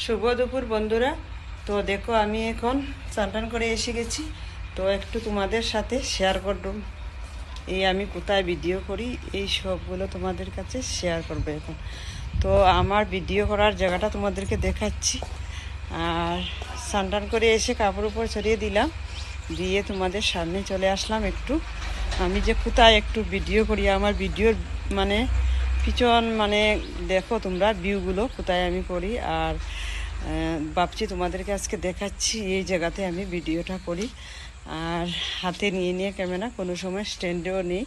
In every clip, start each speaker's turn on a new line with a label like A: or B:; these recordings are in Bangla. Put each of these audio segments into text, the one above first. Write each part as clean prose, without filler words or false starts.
A: শুভ দুপুর বন্ধুরা। তো দেখো আমি এখন স্নান করে এসে গেছি। তো একটু তোমাদের সাথে শেয়ার করলাম এই আমি কোথায় ভিডিও করি, এই সবগুলো তোমাদের কাছে শেয়ার করবো এখন। তো আমার ভিডিও করার জায়গাটা তোমাদেরকে দেখাচ্ছি। আর স্নান করে এসে কাপড় উপর ছড়িয়ে দিলাম, দিয়ে তোমাদের সামনে চলে আসলাম। একটু আমি যে কোথায় একটু ভিডিও করি, আমার ভিডিওর মানে পিছন মানে দেখো তোমরা ভিউগুলো কোথায় আমি করি। আর ভাবছি তোমাদেরকে আজকে দেখাচ্ছি এই জায়গাতে আমি ভিডিওটা করি। আর হাতে নিয়ে নিয়ে ক্যামেরা, কোনো সময় স্ট্যান্ডেও নেই।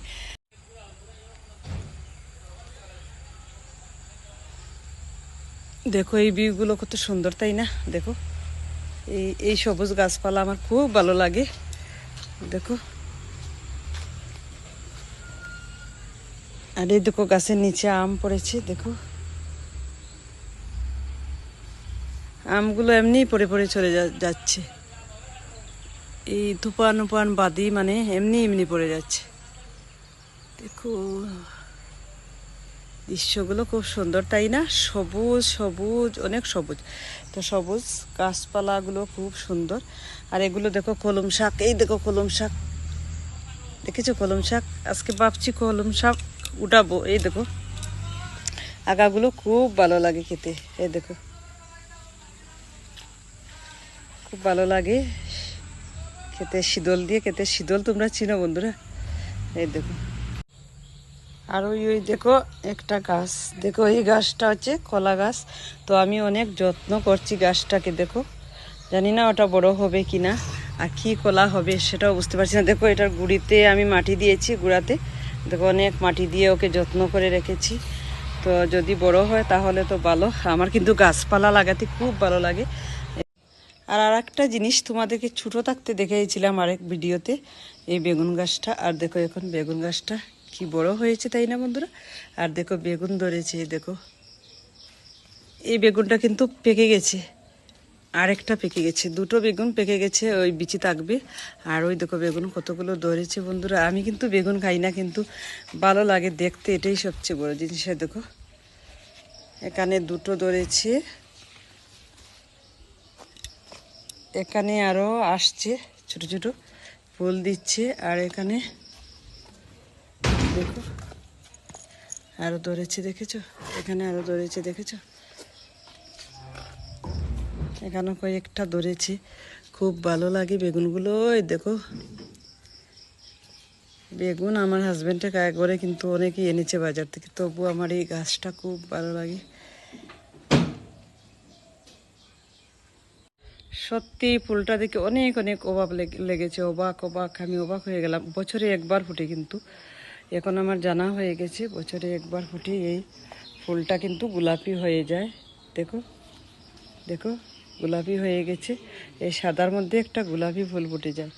A: দেখো এই ভিউগুলো কত সুন্দর, তাই না? দেখো এই এই সবুজ গাছপালা আমার খুব ভালো লাগে। দেখো, আর এই দেখো গাছের নিচে আম পড়েছে। দেখো আমগুলো এমনিই পড়ে পড়ে চলে যাচ্ছে, এই তুফান উপান বাদি মানে এমনি এমনি পড়ে যাচ্ছে। দেখো দৃশ্যগুলো খুব সুন্দর, তাই না? সবুজ সবুজ, অনেক সবুজ। তো সবুজ গাছপালাগুলো খুব সুন্দর। আর এগুলো দেখো কলম শাক, এই দেখো কলম শাক, দেখেছো কলম শাক? আজকে ভাবছি কলম শাক উঠাবো। এই দেখো আগাগুলো খুব ভালো লাগে খেতে। এই দেখো খুব ভালো লাগে খেতে, শীতল দিয়ে খেতে। শীতল তোমরা চিনো বন্ধুরা? এই দেখো। আর ওই ওই দেখো একটা গাছ, দেখো এই গাছটা হচ্ছে কলা গাছ। তো আমি অনেক যত্ন করছি গাছটাকে। দেখো জানি না ওটা বড় হবে কি না, আর কি কলা হবে সেটাও বুঝতে পারছি না। দেখো এটার গুঁড়িতে আমি মাটি দিয়েছি, গুঁড়াতে দেখো অনেক মাটি দিয়ে ওকে যত্ন করে রেখেছি। তো যদি বড় হয় তাহলে তো ভালো। আমার কিন্তু গাছপালা লাগাতে খুব ভালো লাগে। আর একটা জিনিস তোমাদেরকে ছোটো থাকতে দেখিয়েছিলাম আরেক ভিডিওতে, এই বেগুন গাছটা। আর দেখো এখন বেগুন গাছটা কি বড় হয়েছে, তাই না বন্ধুরা? আর দেখো বেগুন ধরেছে। দেখো এই বেগুনটা কিন্তু পেকে গেছে, আরেকটা পেকে গেছে, দুটো বেগুন পেকে গেছে, ওই বিচি থাকবে। আর ওই দেখো বেগুন কতগুলো ধরেছে বন্ধুরা। আমি কিন্তু বেগুন খাই না, কিন্তু ভালো লাগে দেখতে, এটাই সবচেয়ে বড় জিনিস। দেখো এখানে দুটো ধরেছে, এখানে আরও আসছে, ছোট ছোট ফুল দিচ্ছে। আর এখানে দেখো আরও ধরেছে, দেখেছো? এখানে আরও ধরেছে, দেখেছো? এখানে কয়েকটা ধরেছে, খুব ভালো লাগে বেগুনগুলো। এই দেখো বেগুন আমার হাজব্যান্ডে গায়ে করে, কিন্তু অনেকেই এনেছে বাজার থেকে, তবু আমার এই গাছটা খুব ভালো লাগে। সত্যি ফুলটা দেখে অনেক অনেক অভাব লেগেছে, অবাক অবাক, আমি অবাক হয়ে গেলাম। বছরে একবার ফুটে, কিন্তু এখন আমার জানা হয়ে গেছে বছরে একবার ফুটে। এই ফুলটা কিন্তু গোলাপি হয়ে যায়। দেখো দেখো গোলাপি হয়ে গেছে, এই সাদার মধ্যে একটা গোলাপি ফুল ফুটে যায়,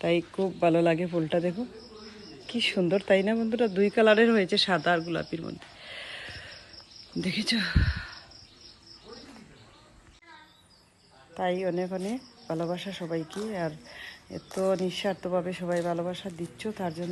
A: তাই খুব ভালো লাগে ফুলটা। দেখো কি সুন্দর, তাই না বন্ধুরা? দুই কালারের হয়েছে, সাদা আর গোলাপির মধ্যে, দেখেছো? তাই অনেক অনেক ভালোবাসা সবাইকে। আর এত নিঃস্বার্থভাবে সবাই ভালোবাসা দিচ্ছ, তার জন্য